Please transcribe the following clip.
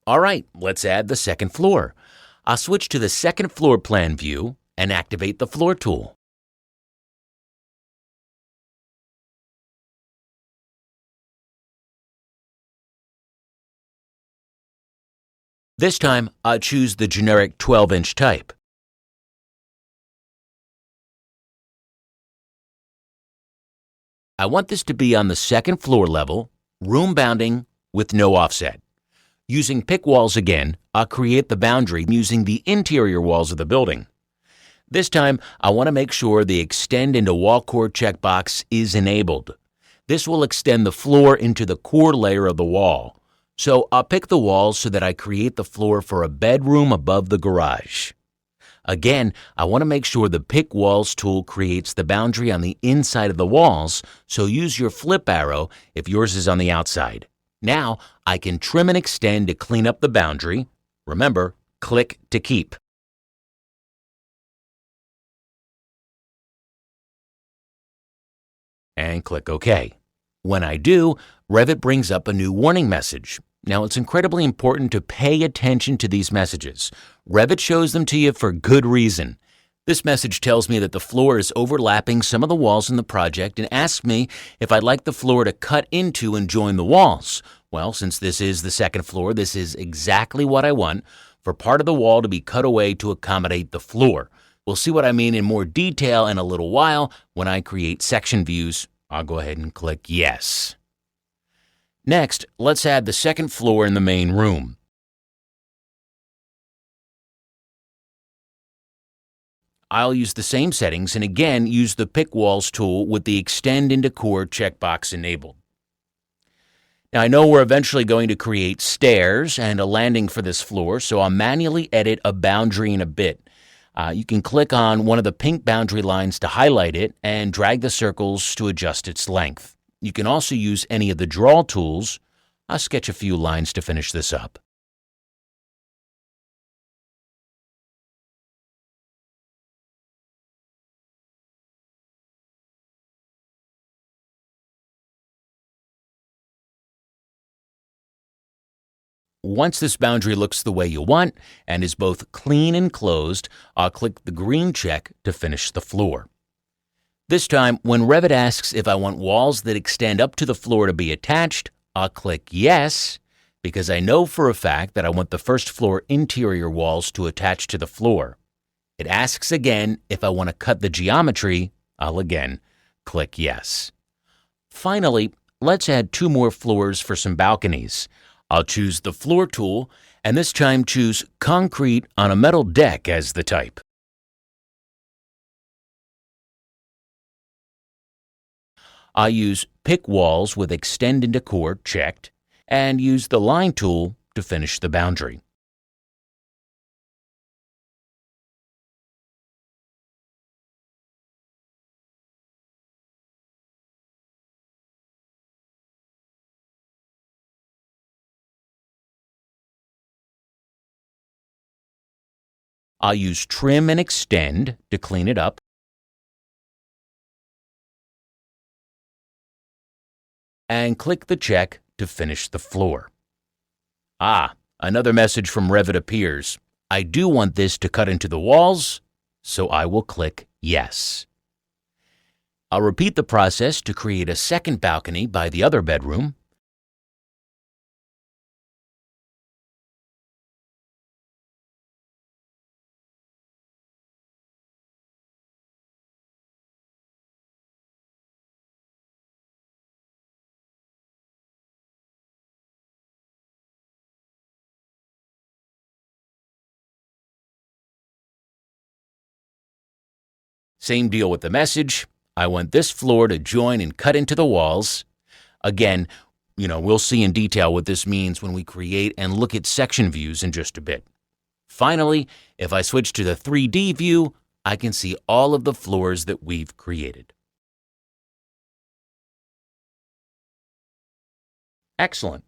All right, let's add the second floor. I'll switch to the second floor plan view and activate the floor tool. This time, I'll choose the generic 12-inch type. I want this to be on the second floor level, room bounding, with no offset. Using pick walls again, I'll create the boundary using the interior walls of the building. This time, I want to make sure the Extend into Wall Core checkbox is enabled. This will extend the floor into the core layer of the wall. So I'll pick the walls so that I create the floor for a bedroom above the garage. Again, I want to make sure the Pick Walls tool creates the boundary on the inside of the walls, so use your flip arrow if yours is on the outside. Now, I can trim and extend to clean up the boundary. Remember, click to keep. And click OK. When I do, Revit brings up a new warning message. Now, it's incredibly important to pay attention to these messages. Revit shows them to you for good reason. This message tells me that the floor is overlapping some of the walls in the project and asks me if I'd like the floor to cut into and join the walls. Well, since this is the second floor, this is exactly what I want, for part of the wall to be cut away to accommodate the floor. We'll see what I mean in more detail in a little while when I create section views. I'll go ahead and click Yes. Next, let's add the second floor in the main room. I'll use the same settings and again use the Pick Walls tool with the Extend into Core checkbox enabled. Now, I know we're eventually going to create stairs and a landing for this floor, so I'll manually edit a boundary in a bit. You can click on one of the pink boundary lines to highlight it and drag the circles to adjust its length. You can also use any of the draw tools. I'll sketch a few lines to finish this up. Once this boundary looks the way you want and is both clean and closed, I'll click the green check to finish the floor. This time, when Revit asks if I want walls that extend up to the floor to be attached, I'll click Yes, because I know for a fact that I want the first floor interior walls to attach to the floor. It asks again if I want to cut the geometry. I'll again click Yes. Finally, let's add 2 more floors for some balconies. I'll choose the Floor tool, and this time choose Concrete on a Metal Deck as the type. I'll use Pick Walls with Extend into Core checked, and use the Line tool to finish the boundary. I'll use Trim and Extend to clean it up, and click the check to finish the floor. Another message from Revit appears. I do want this to cut into the walls, so I will click Yes. I'll repeat the process to create a second balcony by the other bedroom. Same deal with the message. I want this floor to join and cut into the walls. Again, we'll see in detail what this means when we create and look at section views in just a bit. Finally, if I switch to the 3D view, I can see all of the floors that we've created. Excellent.